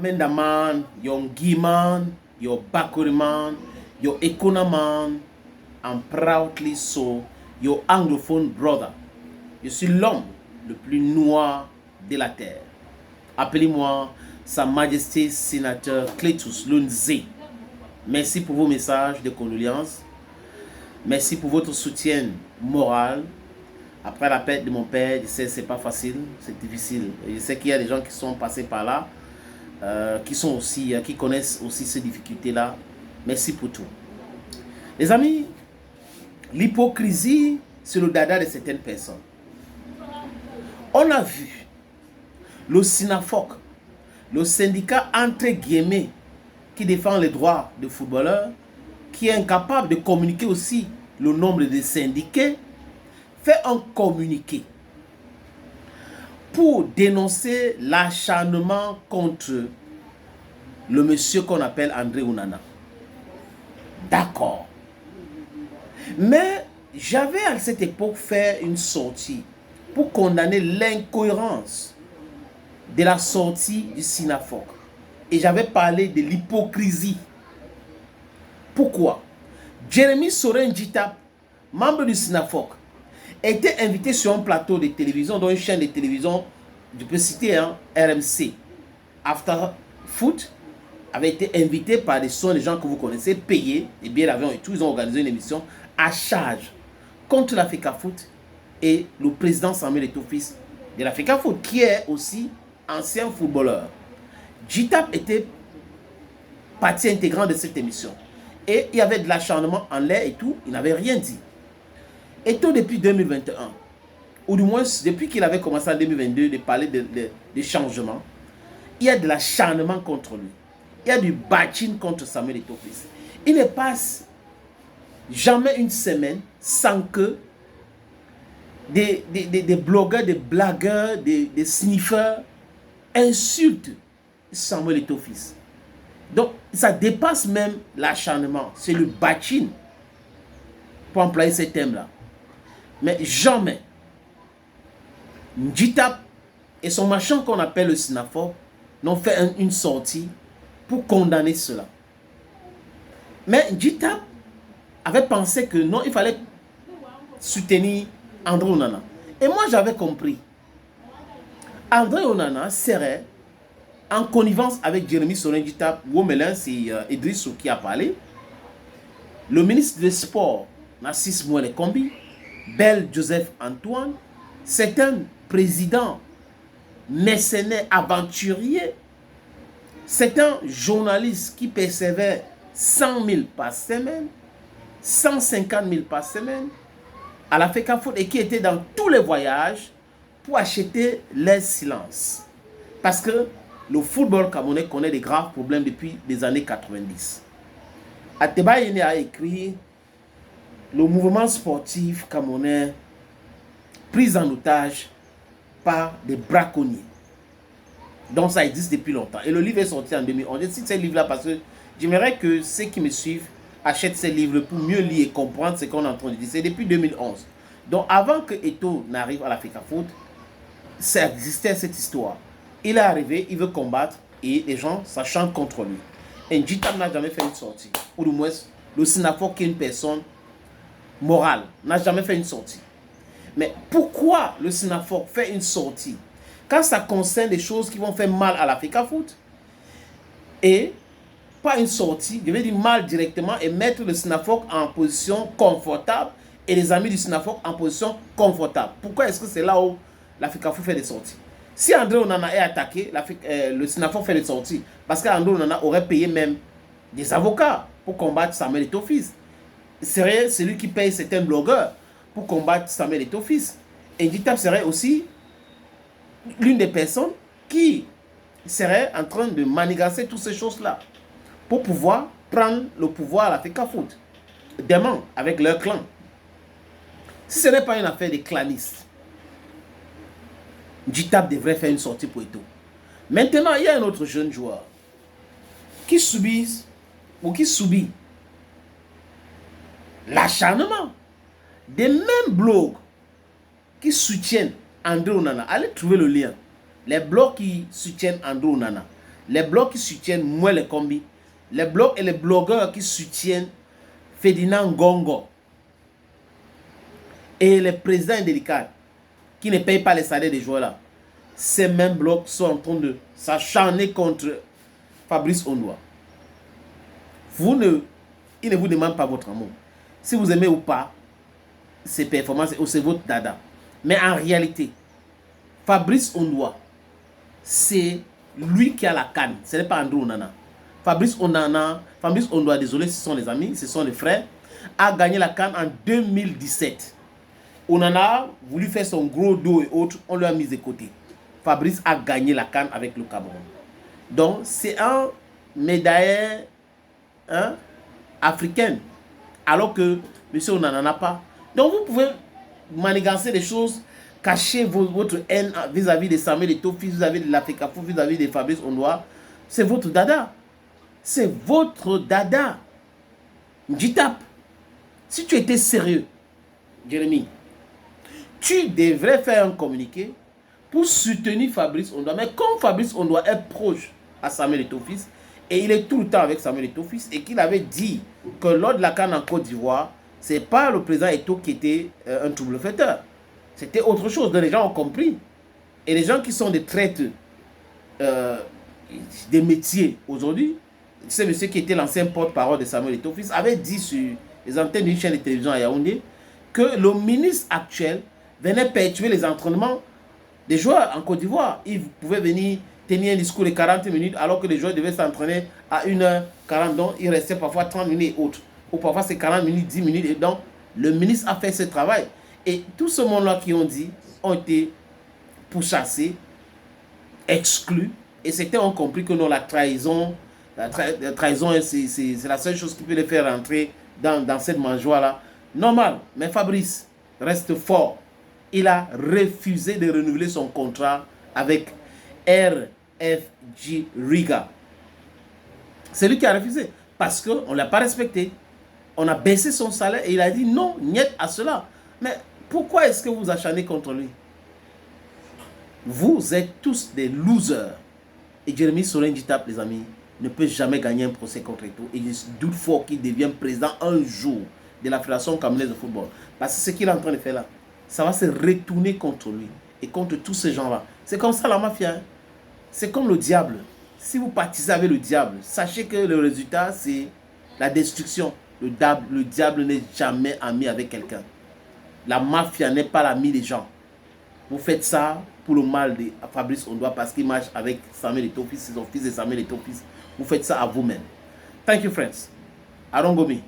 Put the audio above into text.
Menda man, your Ngi man, your Bakuri man, your Ekona man, and proudly so, your anglophone brother. Je suis l'homme le plus noir de la terre. Appelez-moi Sa Majesté Sénateur Cletus Lunze. Merci pour vos messages de condoléances. Merci pour votre soutien moral. Après la perte de mon père, je sais, c'est pas facile, c'est difficile. Je sais qu'il y a des gens qui sont passés par là, qui connaissent aussi ces difficultés-là. Merci pour tout. Les amis, l'hypocrisie, c'est le dada de certaines personnes. On a vu le SINAFOC, le syndicat entre guillemets qui défend les droits des footballeurs, qui est incapable de communiquer aussi le nombre de syndiqués, fait un communiqué pour dénoncer l'acharnement contre le monsieur qu'on appelle André Onana. D'accord. Mais j'avais à cette époque fait une sortie pour condamner l'incohérence de la sortie du SINAFOC. Et j'avais parlé de l'hypocrisie. Pourquoi? Jérémy Sorin-Djitap, membre du SINAFOC, était invité sur un plateau de télévision, dans une chaîne de télévision, je peux citer RMC. After Foot avait été invité par des gens que vous connaissez, payés, et bien l'avion et tout, ils ont organisé une émission à charge contre l'Africa Foot et le président Samuel Eto'o-Fils de l'Africa Foot, qui est aussi ancien footballeur. Djitap était partie intégrante de cette émission. Et il y avait de l'acharnement en l'air et tout, il n'avait rien dit. Et tout depuis 2021, ou du moins depuis qu'il avait commencé en 2022 de parler de changements, il y a de l'acharnement contre lui. Il y a du bashing contre Samuel Eto'o-Fils. Il ne passe jamais une semaine sans que des blogueurs, des blagueurs, des sniffers insultent Samuel Eto'o-Fils. Donc, ça dépasse même l'acharnement. C'est le bashing, pour employer ces thèmes-là. Mais jamais, Djitap et son machin qu'on appelle le SINAFOC n'ont fait une sortie pour condamner cela. Mais Djitap avait pensé que non, il fallait soutenir André Onana. Et moi, j'avais compris. André Onana serait en connivence avec Jérémy Sorin-Djitap. Womelin, c'est Idrissou qui a parlé. Le ministre des Sports, Narcisse Mouele Kombi, Bel Joseph Antoine, certains présidents mercenaires aventuriers, certains journalistes qui percevaient 100 000 par semaine, 150 000 par semaine à l'Africa Foot et qui étaient dans tous les voyages pour acheter leur silence. Parce que le football camerounais connaît des graves problèmes depuis les années 90. Ateba Yene a écrit le mouvement sportif camerounais pris en otage par des braconniers. Donc ça existe depuis longtemps. Et le livre est sorti en 2011. Je cite ce livre-là parce que j'aimerais que ceux qui me suivent achètent ces livres pour mieux lire et comprendre ce qu'on est en train de dire. C'est depuis 2011. Donc avant que Eto'o n'arrive à l'Africa Foot, ça existait cette histoire. Il est arrivé, il veut combattre et les gens s'acharnent contre lui. Et Djitap n'a jamais fait une sortie. Ou du moins, le SINAFOC qui est une personne morale n'a jamais fait une sortie. Mais pourquoi le SINAFOC fait une sortie quand ça concerne des choses qui vont faire mal à l'Africa Foot et pas une sortie, je vais dire mal directement et mettre le SINAFOC en position confortable et les amis du SINAFOC en position confortable. Pourquoi est-ce que c'est là où l'Africa Foot fait des sorties? Si André Onana est attaqué, le SINAFOC fait des sorties. Parce qu'André Onana aurait payé même des avocats pour combattre Samuel Eto'o-Fils. C'est celui qui paye certains blogueurs pour combattre Samuel Eto'o-Fils. Et Djitap serait aussi l'une des personnes qui serait en train de manigancer toutes ces choses-là pour pouvoir prendre le pouvoir à l'Africa Foot. Demain, avec leur clan. Si ce n'est pas une affaire de clanistes, Djitap devrait faire une sortie pour Eto'o. Maintenant, il y a un autre jeune joueur qui subit l'acharnement des mêmes blogs qui soutiennent André Onana. Allez trouver le lien. Les blogs qui soutiennent André Onana. Les blocs qui soutiennent moins les combis. Les blocs et les blogueurs qui soutiennent Ferdinand Gongo. Et les présidents indélicats qui ne payent pas les salaires des joueurs là. Ces mêmes blocs sont en train de s'acharner contre Fabrice Ondoa. Il ne vous demande pas votre amour. Si vous aimez ou pas ses performances, c'est votre dada. Mais en réalité, Fabrice Ondoa, c'est lui qui a la canne. Ce n'est pas Andrew Onana. Fabrice Ondoa, désolé, ce sont les amis, ce sont les frères, a gagné la canne en 2017. Onana a voulu faire son gros dos et autres, on lui a mis de côté. Fabrice a gagné la canne avec le Cameroun. Donc, c'est un médailleur africain, alors que M. Onana n'en a pas. Donc, vous pouvez manigancer des choses, cacher votre haine vis-à-vis de Samuel Eto'o, vis-à-vis de l'Africa, vis-à-vis de Fabrice Ondoa. C'est votre dada. C'est votre dada. Njitap, si tu étais sérieux, Jérémy, tu devrais faire un communiqué pour soutenir Fabrice Ondoa. Mais comme Fabrice Ondoa est proche à Samuel Eto'o fils, et il est tout le temps avec Samuel Eto'o fils, et qu'il avait dit que lors de la CAN en Côte d'Ivoire, c'est pas le président Eto'o qui était un trouble fêteur. C'était autre chose. Donc les gens ont compris. Et les gens qui sont des traites des métiers aujourd'hui, c'est monsieur qui était l'ancien porte-parole de Samuel Eto'o fils, avait dit sur les antennes d'une chaîne de télévision à Yaoundé que le ministre actuel venait perturber les entraînements des joueurs en Côte d'Ivoire. Il pouvait venir tenir un discours de 40 minutes alors que les joueurs devaient s'entraîner à 1h40. Donc, il restait parfois 30 minutes et autres. Ou parfois c'est 40 minutes, 10 minutes. Et donc, le ministre a fait ce travail. Et tout ce monde-là qui ont dit ont été pourchassés, exclus. Et certains ont compris que non, la trahison, c'est la seule chose qui peut les faire rentrer dans cette mangeoire-là. Normal. Mais Fabrice reste fort. Il a refusé de renouveler son contrat avec RFG Riga. C'est lui qui a refusé parce qu'on ne l'a pas respecté. On a baissé son salaire et il a dit non, niet à cela. Mais pourquoi est-ce que vous acharnez contre lui? Vous êtes tous des losers. Et Jérémy Sorin-Njitap, les amis, ne peut jamais gagner un procès contre Eto'o. Et je doute fort qu'il devienne président un jour de la Fédération camerounaise de football. Parce que ce qu'il est en train de faire là, ça va se retourner contre lui et contre tous ces gens-là. C'est comme ça la mafia. Hein? C'est comme le diable. Si vous participez avec le diable, sachez que le résultat, c'est la destruction. Le diable n'est jamais ami avec quelqu'un. La mafia n'est pas l'ami des gens. Vous faites ça pour le mal de Fabrice Ondoa parce qu'il marche avec Samuel Eto'o fils, c'est son fils de Samuel Eto'o fils. Vous faites ça à vous-même. Thank you, friends. Arongomi.